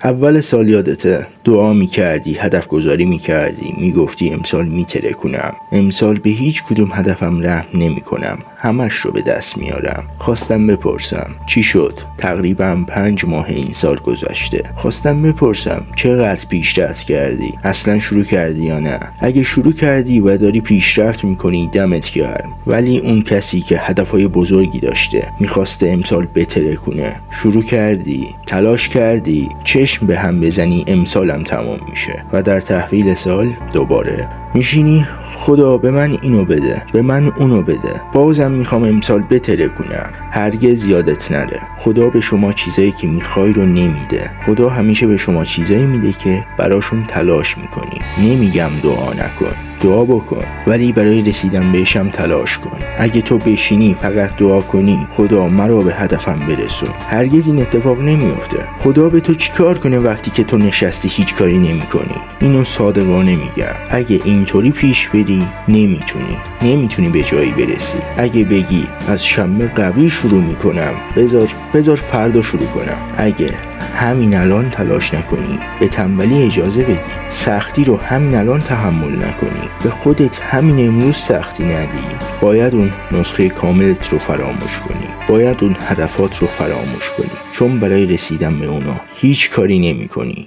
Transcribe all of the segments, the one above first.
اول سال یادته دعا میکردی، هدف گذاری میکردی، میگفتی امسال میترکونم، امسال به هیچ کدوم هدفم رحم نمیکنم، همش رو به دست میارم. خواستم بپرسم چی شد؟ تقریبا 5 ماه این سال گذشته. خواستم بپرسم چقدر پیشرفت کردی؟ اصلا شروع کردی یا نه؟ اگه شروع کردی و داری پیشرفت میکنی دمت گرم، ولی اون کسی که هدفهای بزرگی داشته میخواسته امسال بترکونه، شروع کردی، تلاش کردی، چشم به هم بزنی امسالم تمام میشه و در تحویل سال دوباره میشینی خدا به من اینو بده، به من اونو بده، بازم میخوام امسال بترکونم. هرگز یادت نره خدا به شما چیزایی که میخوای رو نمیده. خدا همیشه به شما چیزایی میده که براشون تلاش میکنی. نمیگم دعا نکن، دعا بکن، ولی برای رسیدن بهشم تلاش کن. اگه تو بشینی فقط دعا کنی خدا مرا به هدفم برسون، هرگز این اتفاق نمیفته. خدا به تو چیکار کنه وقتی که تو نشستی هیچ کاری نمیکنی؟ اینو صادقانه میگم، اگه اینطوری پیش بری نمیتونی به جایی برسی. اگه بگی از شنبه قوی شروع میکنم، بذار فردا شروع کنم، اگه همین الان تلاش نکنی، به تنبلی اجازه بدی، سختی رو همین الان تحمل نکنی، به خودت همین امروز سختی ندی، باید اون نسخه کاملت رو فراموش کنی، باید اون هدفات رو فراموش کنی، چون برای رسیدن به اونا هیچ کاری نمی کنی.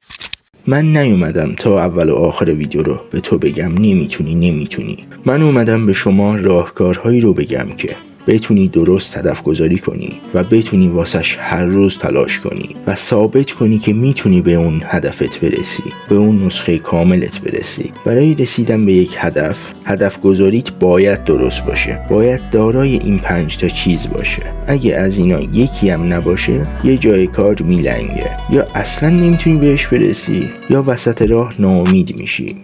من نیومدم تا اول و آخر ویدیو رو به تو بگم نمیتونی. من اومدم به شما راهکارهایی رو بگم که بتونی درست هدف گذاری کنی و بتونی واسش هر روز تلاش کنی و ثابت کنی که میتونی به اون هدفت برسی، به اون نسخه کاملت برسی. برای رسیدن به یک هدف گذاریت باید درست باشه، باید دارای این 5 تا چیز باشه. اگه از اینا یکی هم نباشه یه جای کار میلنگه، یا اصلا نمیتونی بهش برسی یا وسط راه ناامید میشی.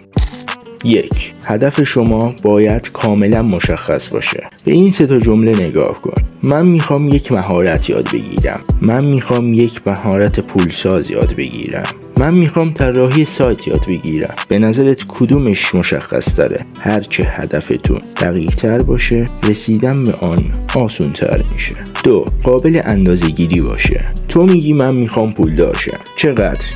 1. هدف شما باید کاملا مشخص باشه. به این 3 تا جمله نگاه کن. من میخوام یک مهارت یاد بگیرم، من میخوام یک مهارت پولساز یاد بگیرم، من میخوام طراحی سایت یاد بگیرم. به نظرت کدومش مشخص تره؟ هرچه هدفتون دقیق تر باشه رسیدن به آن آسون تر میشه. 2. قابل اندازه گیری باشه. تو میگی من میخوام پولدار شم.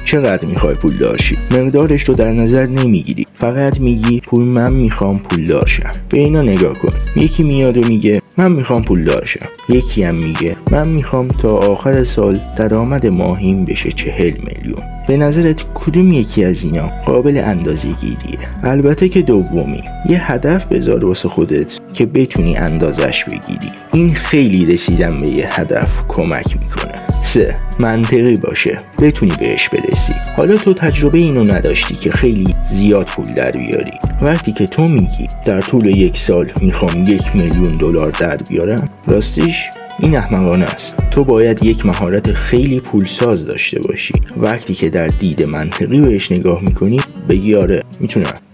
چقدر میخوای پولدار شی؟ مقدارش رو در نظر نمیگیری، فقط میگی من میخوام پولدار شم. به اینا نگاه کن. یکی میاد و میگه من میخوام پولدار شم، یکی هم میگه من میخوام تا آخر سال درآمد ماهیم بشه 40 میلیون. به نظرت کدوم یکی از اینا قابل اندازه گیریه؟ البته که دومی. یه هدف بذار واسه خودت که بتونی اندازش بگیری. این خیلی رسیدن به یه هدف کمک میکنه. 3. منطقی باشه، بتونی بهش برسی. حالا تو تجربه اینو نداشتی که خیلی زیاد پول در بیاری. وقتی که تو میگی در طول 1 سال میخوام 1 میلیون دلار در بیارم، راستش این احمقانه است. تو باید یک مهارت خیلی پولساز داشته باشی. وقتی که در دید منطقی بهش نگاه میکنی بگی آره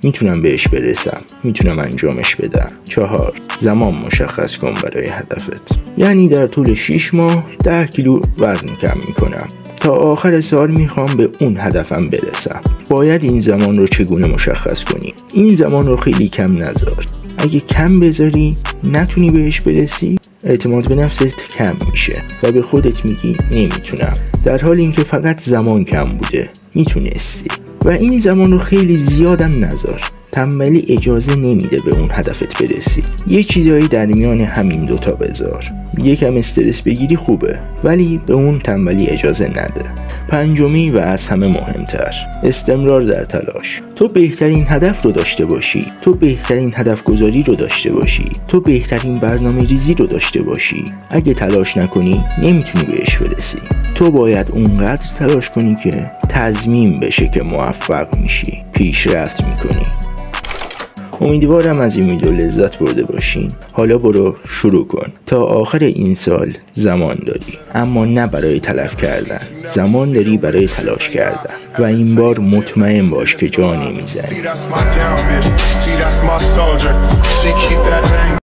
میتونم بهش برسم، میتونم انجامش بدم. 4. زمان مشخص کن برای هدفت. یعنی در طول 6 ماه 10 کیلو وزن کم میکنم، تا آخر سال میخوام به اون هدفم برسم. باید این زمان رو چگونه مشخص کنی؟ این زمان رو خیلی کم نذار. اگه کم بذاری نتونی بهش برسی، اعتماد به نفست کم میشه و به خودت میگی نمیتونم، در حال اینکه فقط زمان کم بوده، میتونستی. و این زمان رو خیلی زیادم نذار. تنبلی اجازه نمیده به اون هدفت برسی. یه چیزایی در میان همین 2 تا بذار. یکم استرس بگیری خوبه، ولی به اون تنبلی اجازه نده. 5 و از همه مهمتر، استمرار در تلاش. تو بهترین هدف رو داشته باشی، تو بهترین هدف گذاری رو داشته باشی، تو بهترین برنامه ریزی رو داشته باشی، اگه تلاش نکنی نمیتونی بهش برسی. تو باید اونقدر تلاش کنی که تضمین بشه که موفق میشی، پیشرفت میکنی. امیدوارم از این ویدیو لذت برده باشین. حالا برو شروع کن. تا آخر این سال زمان داری، اما نه برای تلف کردن، زمان داری برای تلاش کردن و این بار مطمئن باش که جا نمیزنی.